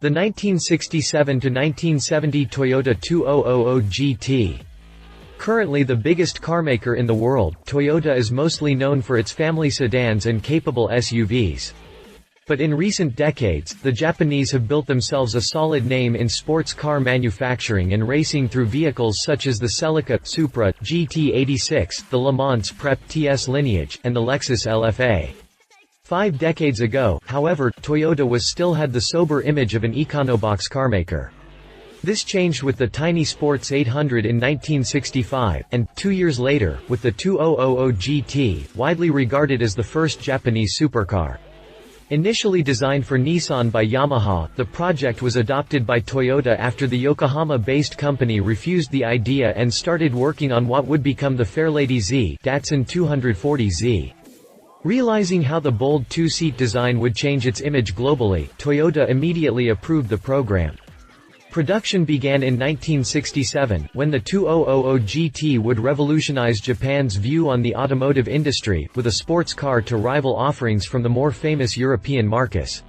The 1967–1970 Toyota 2000 GT. Currently the biggest carmaker in the world, Toyota is mostly known for its family sedans and capable SUVs. But in recent decades, the Japanese have built themselves a solid name in sports car manufacturing and racing through vehicles such as the Celica, Supra, GT86, the Le Mans Prep TS Lineage, and the Lexus LFA. 5 decades ago, however, Toyota still had the sober image of an econobox carmaker. This changed with the tiny Sports 800 in 1965, and, 2 years later, with the 2000 GT, widely regarded as the first Japanese supercar. Initially designed for Nissan by Yamaha, the project was adopted by Toyota after the Yokohama-based company refused the idea and started working on what would become the Fairlady Z Datsun 240Z. Realizing how the bold two-seat design would change its image globally, Toyota immediately approved the program. Production began in 1967, when the 2000 GT would revolutionize Japan's view on the automotive industry, with a sports car to rival offerings from the more famous European marques.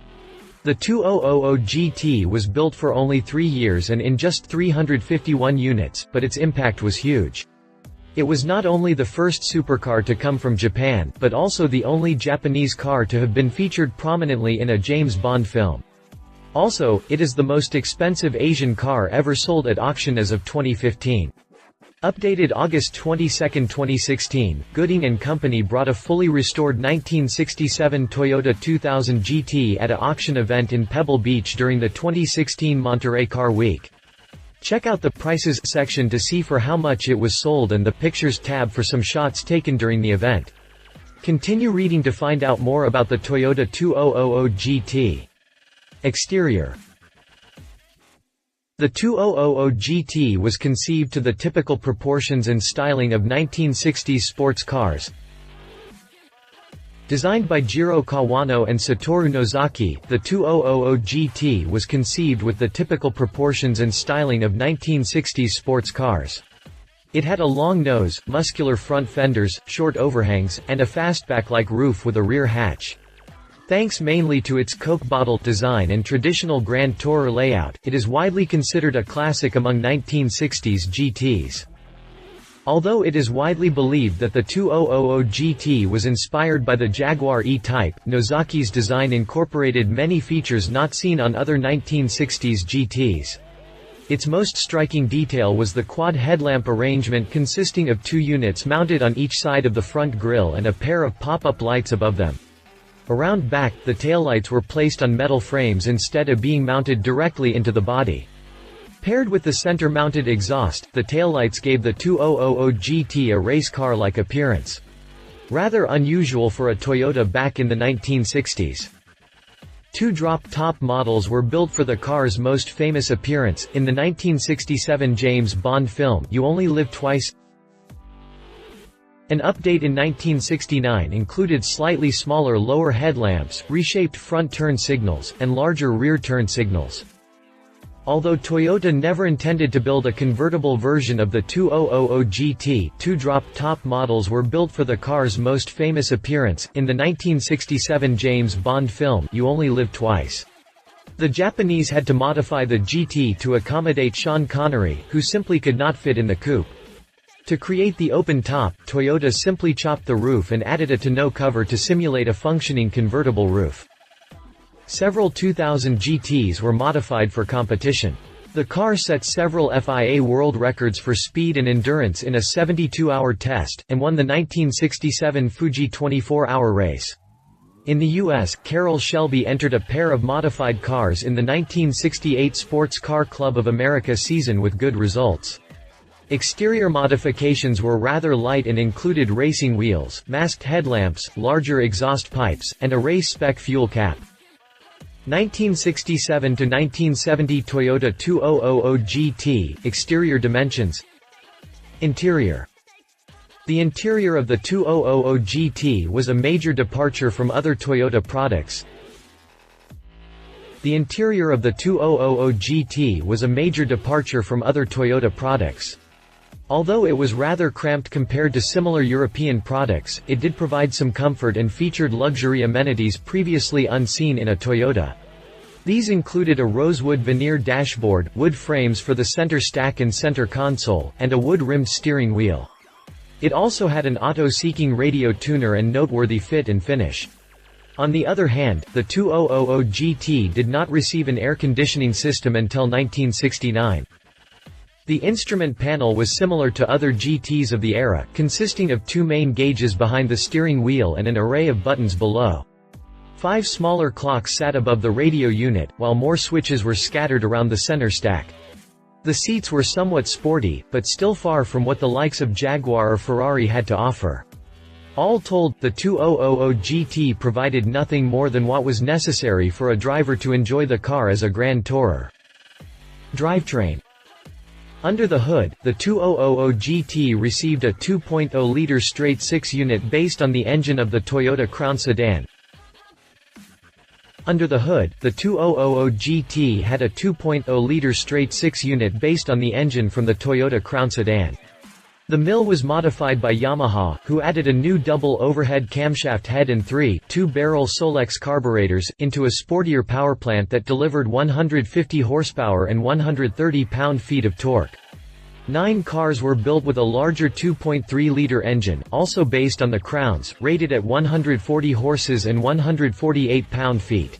The 2000 GT was built for only 3 years and in just 351 units, but its impact was huge. It was not only the first supercar to come from Japan, but also the only Japanese car to have been featured prominently in a James Bond film. Also, it is the most expensive Asian car ever sold at auction as of 2015. Updated August 22, 2016, Gooding & Company brought a fully restored 1967 Toyota 2000 GT at an auction event in Pebble Beach during the 2016 Monterey Car Week. Check out the Prices section to see for how much it was sold and the Pictures tab for some shots taken during the event. Continue reading to find out more about the Toyota 2000 GT. Exterior. The 2000 GT was conceived to the typical proportions and styling of 1960s sports cars. Designed by Jiro Kawano and Satoru Nozaki, the 2000 GT was conceived with the typical proportions and styling of 1960s sports cars. It had a long nose, muscular front fenders, short overhangs, and a fastback-like roof with a rear hatch. Thanks mainly to its Coke bottle design and traditional Grand Tourer layout, it is widely considered a classic among 1960s GTs. Although it is widely believed that the 2000 GT was inspired by the Jaguar E-Type, Nozaki's design incorporated many features not seen on other 1960s GTs. Its most striking detail was the quad headlamp arrangement consisting of 2 units mounted on each side of the front grille and a pair of pop-up lights above them. Around back, the taillights were placed on metal frames instead of being mounted directly into the body. Paired with the center-mounted exhaust, the taillights gave the 2000 GT a race car-like appearance. Rather unusual for a Toyota back in the 1960s. 2 drop-top models were built for the car's most famous appearance, in the 1967 James Bond film, You Only Live Twice. An update in 1969 included slightly smaller lower headlamps, reshaped front turn signals, and larger rear turn signals. Although Toyota never intended to build a convertible version of the 2000 GT, 2 drop-top models were built for the car's most famous appearance, in the 1967 James Bond film, You Only Live Twice. The Japanese had to modify the GT to accommodate Sean Connery, who simply could not fit in the coupe. To create the open top, Toyota simply chopped the roof and added a tonneau cover to simulate a functioning convertible roof. Several 2000 GTs were modified for competition. The car set several FIA world records for speed and endurance in a 72-hour test, and won the 1967 Fuji 24-hour race. In the U.S., Carroll Shelby entered a pair of modified cars in the 1968 Sports Car Club of America season with good results. Exterior modifications were rather light and included racing wheels, masked headlamps, larger exhaust pipes, and a race-spec fuel cap. 1967 to 1970 Toyota 2000 GT, exterior dimensions. Interior. The interior of the 2000 GT was a major departure from other Toyota products. The interior of the 2000 GT was a major departure from other Toyota products. Although it was rather cramped compared to similar European products, it did provide some comfort and featured luxury amenities previously unseen in a Toyota. These included a rosewood veneer dashboard, wood frames for the center stack and center console, and a wood-rimmed steering wheel. It also had an auto-seeking radio tuner and noteworthy fit and finish. On the other hand, the 2000 GT did not receive an air conditioning system until 1969. The instrument panel was similar to other GTs of the era, consisting of two main gauges behind the steering wheel and an array of buttons below. 5 smaller clocks sat above the radio unit, while more switches were scattered around the center stack. The seats were somewhat sporty, but still far from what the likes of Jaguar or Ferrari had to offer. All told, the 2000 GT provided nothing more than what was necessary for a driver to enjoy the car as a grand tourer. Drivetrain. Under the hood, the 2000 GT received a 2.0-liter straight-six unit based on the engine of the Toyota Crown sedan. Under the hood, the 2000 GT had a 2.0-liter straight-six unit based on the engine from the Toyota Crown sedan. The mill was modified by Yamaha, who added a new double overhead camshaft head and 3 two-barrel Solex carburetors, into a sportier powerplant that delivered 150 horsepower and 130 pound-feet of torque. 9 cars were built with a larger 2.3-liter engine, also based on the Crown's, rated at 140 horses and 148 pound-feet.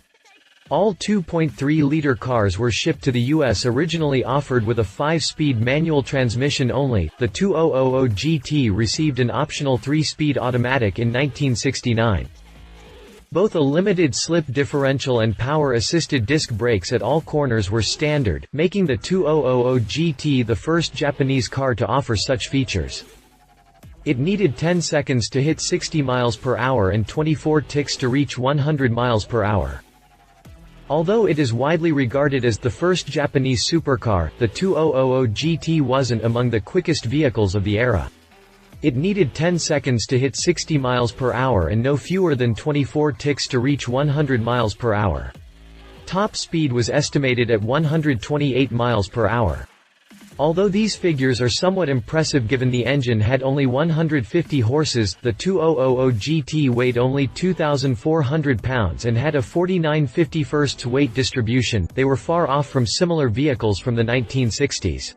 All 2.3-liter cars were shipped to the U.S. originally offered with a 5-speed manual transmission only. The 2000 GT received an optional 3-speed automatic in 1969. Both a limited slip differential and power-assisted disc brakes at all corners were standard, making the 2000 GT the first Japanese car to offer such features. It needed 10 seconds to hit 60 miles per hour and 24 ticks to reach 100 miles per hour. Although it is widely regarded as the first Japanese supercar, the 2000 GT wasn't among the quickest vehicles of the era. It needed 10 seconds to hit 60 miles per hour and no fewer than 24 ticks to reach 100 miles per hour. Top speed was estimated at 128 miles per hour. Although these figures are somewhat impressive given the engine had only 150 horses, the 2000 GT weighed only 2,400 pounds and had a 49/51 weight distribution. They were far off from similar vehicles from the 1960s.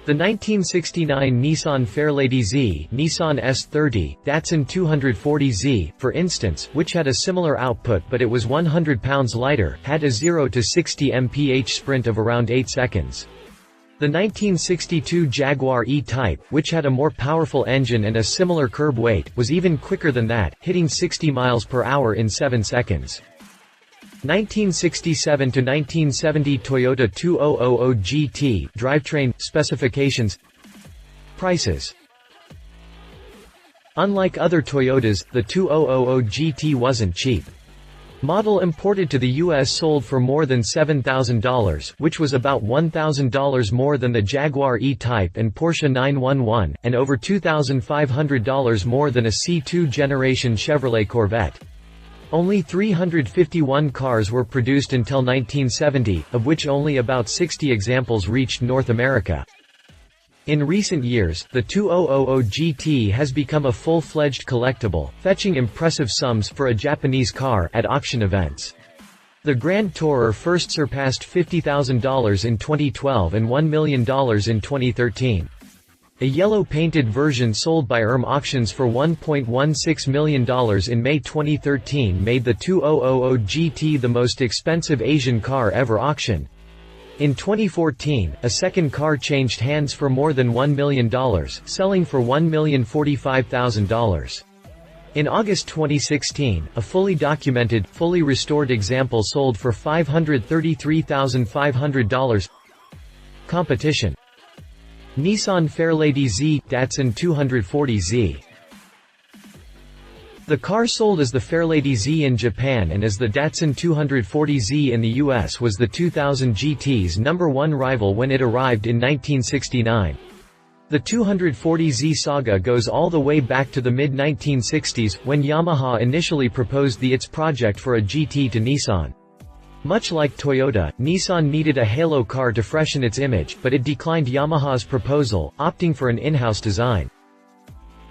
The 1969 Nissan Fairlady Z, Nissan S30, Datsun 240Z, for instance, which had a similar output but it was 100 pounds lighter, had a 0 to 60 mph sprint of around 8 seconds. The 1962 Jaguar E-Type, which had a more powerful engine and a similar curb weight, was even quicker than that, hitting 60 miles per hour in 7 seconds. 1967 to 1970 Toyota 2000 GT drivetrain specifications. Prices. Unlike other Toyotas, the 2000 GT wasn't cheap. Model imported to the U.S. sold for more than $7,000, which was about $1,000 more than the Jaguar E-Type and Porsche 911, and over $2,500 more than a C2 generation Chevrolet Corvette. Only 351 cars were produced until 1970, of which only about 60 examples reached North America. In recent years, the 2000 GT has become a full-fledged collectible, fetching impressive sums for a Japanese car at auction events. The Grand Tourer first surpassed $50,000 in 2012 and $1 million in 2013. A yellow-painted version sold by Auctions for $1.16 million in May 2013 made the 2000 GT the most expensive Asian car ever auctioned. In 2014, a second car changed hands for more than $1 million, selling for $1,045,000. In August 2016, a fully documented, fully restored example sold for $533,500. Competition. Nissan Fairlady Z Datsun 240Z. The car sold as the Fairlady Z in Japan and as the Datsun 240Z in the US was the 2000 GT's #1 rival when it arrived in 1969. The 240Z saga goes all the way back to the mid-1960s, when Yamaha initially proposed its project for a GT to Nissan. Much like Toyota, Nissan needed a halo car to freshen its image, but it declined Yamaha's proposal, opting for an in-house design.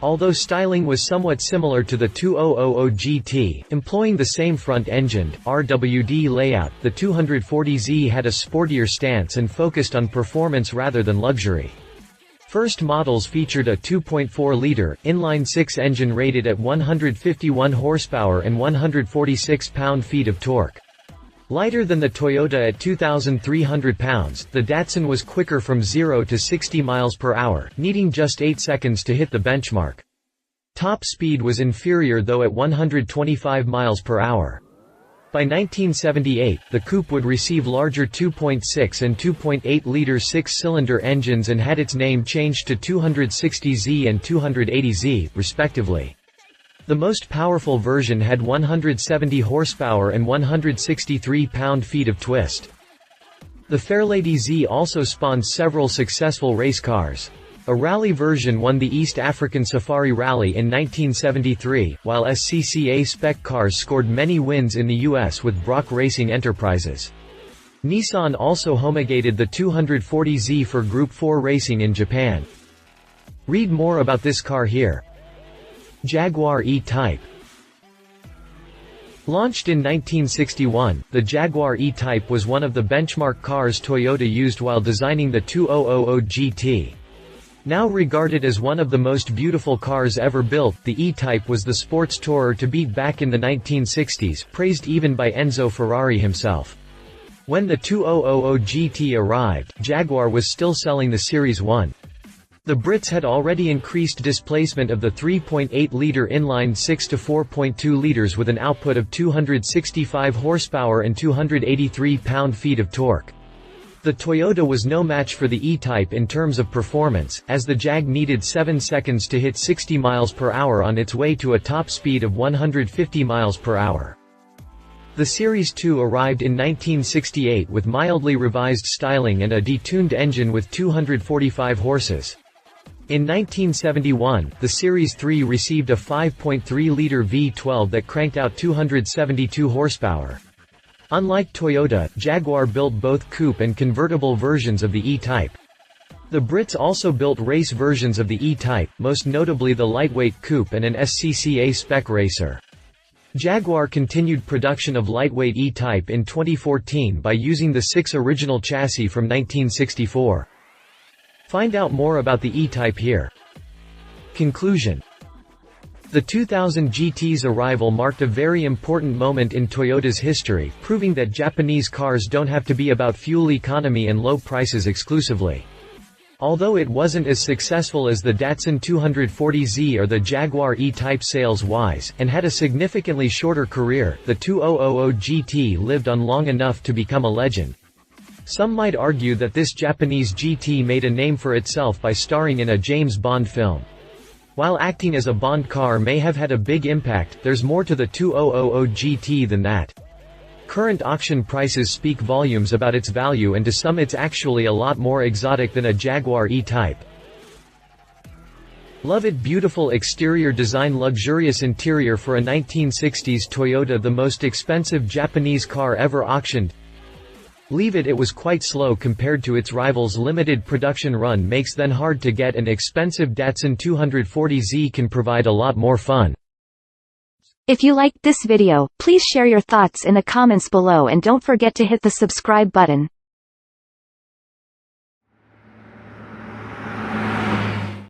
Although styling was somewhat similar to the 2000 GT, employing the same front-engined, RWD layout, the 240Z had a sportier stance and focused on performance rather than luxury. First models featured a 2.4-liter, inline-six engine rated at 151 horsepower and 146 pound-feet of torque. Lighter than the Toyota at 2,300 pounds, the Datsun was quicker from 0 to 60 miles per hour, needing just 8 seconds to hit the benchmark. Top speed was inferior though at 125 miles per hour. By 1978, the coupe would receive larger 2.6 and 2.8-liter six-cylinder engines and had its name changed to 260Z and 280Z, respectively. The most powerful version had 170 horsepower and 163 pound-feet of twist. The Fairlady Z also spawned several successful race cars. A rally version won the East African Safari Rally in 1973, while SCCA spec cars scored many wins in the US with Brock Racing Enterprises. Nissan also homologated the 240Z for Group 4 racing in Japan. Read more about this car here. Jaguar E-Type. Launched in 1961, the Jaguar E-Type was one of the benchmark cars Toyota used while designing the 2000 GT. Now regarded as one of the most beautiful cars ever built, the E-Type was the sports tourer to beat back in the 1960s, praised even by Enzo Ferrari himself. When the 2000 GT arrived, Jaguar was still selling the Series 1. The Brits had already increased displacement of the 3.8-liter inline-six to 4.2 liters with an output of 265 horsepower and 283 pound-feet of torque. The Toyota was no match for the E-Type in terms of performance, as the Jag needed 7 seconds to hit 60 miles per hour on its way to a top speed of 150 miles per hour. The Series 2 arrived in 1968 with mildly revised styling and a detuned engine with 245 horses. In 1971, the Series 3 received a 5.3-liter V12 that cranked out 272 horsepower. Unlike Toyota, Jaguar built both coupe and convertible versions of the E-Type. The Brits also built race versions of the E-Type, most notably the lightweight coupe and an SCCA spec racer. Jaguar continued production of lightweight E-Type in 2014 by using the 6 original chassis from 1964. Find out more about the E-Type here. Conclusion. The 2000 GT's arrival marked a very important moment in Toyota's history, proving that Japanese cars don't have to be about fuel economy and low prices exclusively. Although it wasn't as successful as the Datsun 240Z or the Jaguar E-Type sales-wise, and had a significantly shorter career, the 2000 GT lived on long enough to become a legend. Some might argue that this Japanese GT made a name for itself by starring in a James Bond film. While acting as a Bond car may have had a big impact, there's more to the 2000 GT than that. Current auction prices speak volumes about its value, and to some it's actually a lot more exotic than a Jaguar E-Type. Love it. Beautiful exterior design, luxurious interior for a 1960s Toyota, the most expensive Japanese car ever auctioned. Leave it. It was quite slow compared to its rivals. Limited production run makes then hard to get, and expensive Datsun 240Z can provide a lot more fun. If you liked this video, please share your thoughts in the comments below and don't forget to hit the subscribe button.